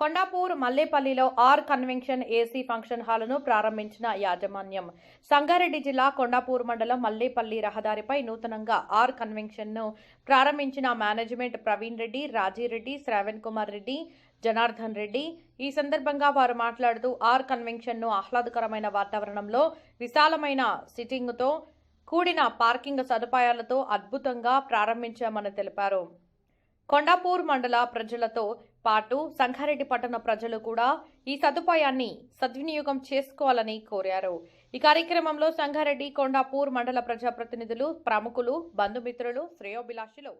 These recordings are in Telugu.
కొండాపూర్ మల్లేపల్లిలో ఆర్ కన్వెన్షన్ ఏసీ ఫంక్షన్ హాలును ప్రారంభించిన యాజమాన్యం. సంగారెడ్డి జిల్లా కొండాపూర్ మండలం మల్లేపల్లి రహదారిపై నూతనంగా ఆర్ కన్వెన్షన్ ను ప్రారంభించిన మేనేజ్మెంట్ ప్రవీణ్ రెడ్డి, రాజీరెడ్డి, శ్రావణ్ కుమార్ రెడ్డి, జనార్దన్ రెడ్డి. ఈ సందర్భంగా వారు మాట్లాడుతూ ఆర్ కన్వెన్షన్ ను ఆహ్లాదకరమైన వాతావరణంలో విశాలమైన సిట్టింగ్తో కూడిన పార్కింగ్ సదుపాయాలతో అద్భుతంగా ప్రారంభించామని తెలిపారు. కొండాపూర్ మండల ప్రజలతో పాటు సంగారెడ్డి పట్టణ ప్రజలు కూడా ఈ సదుపాయాన్ని సద్వినియోగం చేసుకోవాలని కోరారు. ఈ కార్యక్రమంలో సంగారెడ్డి, కొండాపూర్ మండల ప్రజాప్రతినిధులు, ప్రముఖులు, బంధుమిత్రులు, శ్రేయోభిలాషులు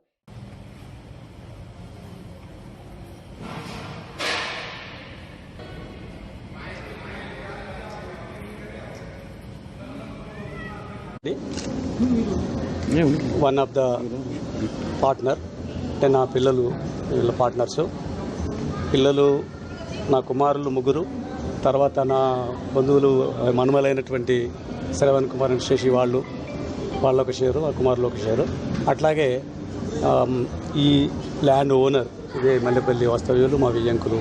వన్ ఆఫ్ ద పార్ట్నర్ అంటే నా పిల్లలు వీళ్ళ పార్ట్నర్స్. పిల్లలు నా కుమారులు ముగ్గురు, తర్వాత నా బంధువులు మనుమలైనటువంటి శ్రవణ్ కుమార్ అండ్ శశి వాళ్ళొక షేరు, ఆ కుమారులు ఒక షేరు. అట్లాగే ఈ ల్యాండ్ ఓనర్ ఇదే మల్లెపల్లి వాస్తవ్యులు మా వియ్యంకులు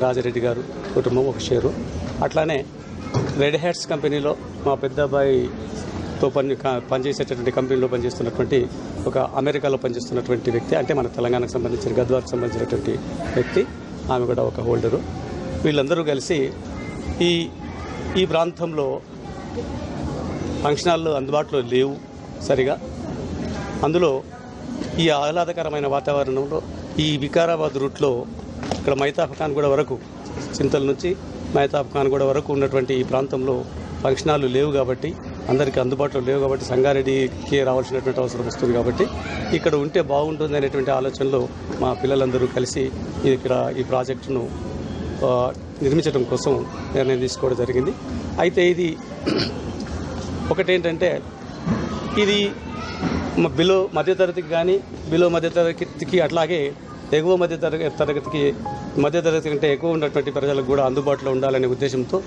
రాజరెడ్డి గారు కుటుంబం ఒక షేరు. అట్లానే రెడ్ హ్యాట్స్ కంపెనీలో మా పెద్ద అబ్బాయితో పనిచేసేటటువంటి కంపెనీలో పనిచేస్తున్నటువంటి ఒక అమెరికాలో పనిచేస్తున్నటువంటి వ్యక్తి, అంటే మన తెలంగాణకు సంబంధించిన గద్వాలకు సంబంధించినటువంటి వ్యక్తి, ఆమె కూడా ఒక హోల్డరు. వీళ్ళందరూ కలిసి ఈ ప్రాంతంలో ఫంక్షన్ హాల్లు అందుబాటులో లేవు సరిగా. అందులో ఈ ఆహ్లాదకరమైన వాతావరణంలో ఈ వికారాబాద్ రూట్లో ఇక్కడ మైతాబ్ ఖాన్గూడ వరకు, చింతల నుంచి మైతాబ్ ఖాన్గూడ వరకు ఉన్నటువంటి ఈ ప్రాంతంలో ఫంక్షన్ హాల్లు లేవు కాబట్టి, అందరికీ అందుబాటులో లేవు కాబట్టి, సంగారెడ్డికి రావాల్సినటువంటి అవసరం వస్తుంది కాబట్టి ఇక్కడ ఉంటే బాగుంటుంది అనేటువంటి ఆలోచనలో మా పిల్లలందరూ కలిసి ఇక్కడ ఈ ప్రాజెక్టును నిర్మించడం కోసం నిర్ణయం తీసుకోవడం జరిగింది. అయితే ఇది ఒకటేంటంటే, ఇది బిలో మధ్యతరగతికి కానీ, బిలో మధ్యతరగతికి అట్లాగే ఎగువ మధ్యతరగతి కంటే ఎక్కువ ఉన్నటువంటి ప్రజలకు కూడా అందుబాటులో ఉండాలనే ఉద్దేశంతో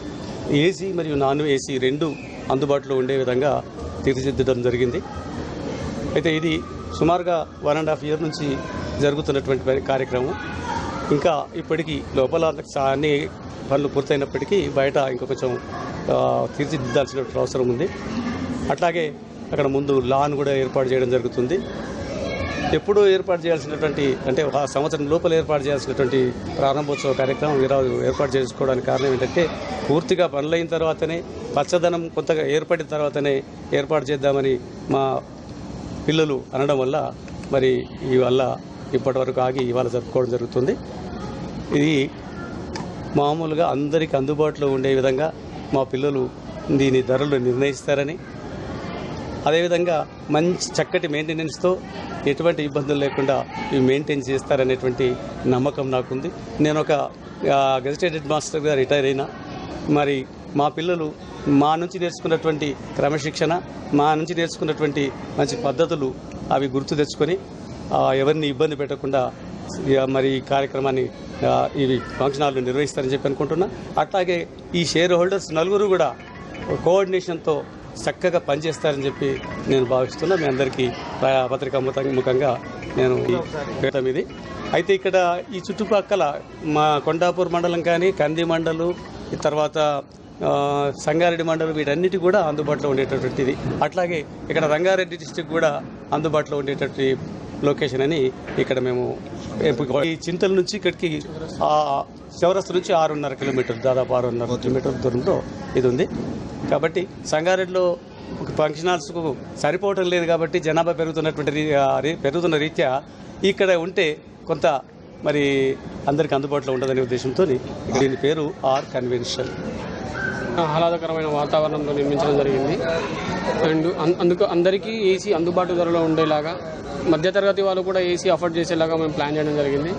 ఏసీ మరియు నాన్ ఏసీ రెండు అందుబాటులో ఉండే విధంగా తీర్చిదిద్దడం జరిగింది. అయితే ఇది సుమారుగా 1.5 years నుంచి జరుగుతున్నటువంటి కార్యక్రమం. ఇంకా ఇప్పటికీ లోపల అన్ని పనులు పూర్తయినప్పటికీ బయట ఇంకా కొంచెం తీర్చిదిద్దాల్సిన అవసరం ఉంది. అట్లాగే అక్కడ ముందు లాన్ కూడా ఏర్పాటు చేయడం జరుగుతుంది. ఎప్పుడూ ఏర్పాటు చేయాల్సినటువంటి, అంటే ఒక సంవత్సరం లోపల ఏర్పాటు చేయాల్సినటువంటి ప్రారంభోత్సవ కార్యక్రమం ఏర్పాటు చేసుకోవడానికి కారణం ఏంటంటే, పూర్తిగా పనులైన తర్వాతనే, పచ్చదనం కొంతగా ఏర్పడిన తర్వాతనే ఏర్పాటు చేద్దామని మా పిల్లలు అనడం వల్ల మరి ఇవల్ల ఇప్పటి వరకు ఆగి ఇవాళ జరుపుకోవడం జరుగుతుంది. ఇది మామూలుగా అందరికీ అందుబాటులో ఉండే విధంగా మా పిల్లలు దీని ధరలు నిర్ణయిస్తారని, అదేవిధంగా మంచి చక్కటి మెయింటెనెన్స్తో ఎటువంటి ఇబ్బందులు లేకుండా ఇవి మెయింటైన్ చేస్తారనేటువంటి నమ్మకం నాకుంది. నేను ఒక గెజిటెడ్ మాస్టర్గా రిటైర్ అయినా, మరి మా పిల్లలు మా నుంచి నేర్చుకున్నటువంటి క్రమశిక్షణ, మా నుంచి నేర్చుకున్నటువంటి మంచి పద్ధతులు అవి గుర్తు తెచ్చుకొని ఎవరిని ఇబ్బంది పెట్టకుండా మరి ఈ కార్యక్రమాన్ని ఇవి ఫంక్షన్ హాల్లో నిర్వహిస్తారని చెప్పి అనుకుంటున్నా. అట్లాగే ఈ షేర్ హోల్డర్స్ నలుగురు కూడా కోఆర్డినేషన్తో చక్కగా పనిచేస్తారని చెప్పి నేను భావిస్తున్నా. మీ అందరికీ పత్రికా ముఖంగా నేను ఇది. అయితే ఇక్కడ ఈ చుట్టుపక్కల మా కొండాపూర్ మండలం కానీ, కంది మండలు, తర్వాత సంగారెడ్డి మండలం, వీటన్నిటి కూడా అందుబాటులో ఉండేటటువంటిది. అట్లాగే ఇక్కడ రంగారెడ్డి డిస్టిక్ కూడా అందుబాటులో ఉండేటటువంటి లొకేషన్ అని ఇక్కడ మేము ఈ చింతల నుంచి ఇక్కడికి చౌరస్తా నుంచి 6.5 kilometers, దాదాపు 6.5 kilometers దూరంలో ఇది ఉంది. కాబట్టి సంగారెడ్డిలో ఫంక్షన్ హాల్స్కు సరిపోవటం లేదు కాబట్టి, జనాభా పెరుగుతున్న రీత్యా ఇక్కడ ఉంటే కొంత మరి అందరికీ అందుబాటులో ఉండదనే ఉద్దేశంతో దీని పేరు ఆర్ కన్వెన్షన్. ఆహ్లాదకరమైన వాతావరణంలో నిర్మించడం జరిగింది. అండ్ అందుకు అందరికీ ఏసీ అందుబాటు ధరలో ఉండేలాగా, మధ్యతరగతి వాళ్ళు కూడా ఏసీ అఫోర్డ్ చేసేలాగా మేము ప్లాన్ చేయడం జరిగింది.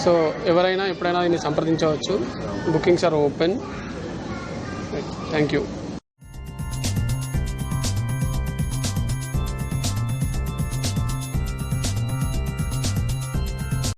సో ఎవరైనా ఎప్పుడైనా దీన్ని సంప్రదించవచ్చు. Bookings are open. Thank you.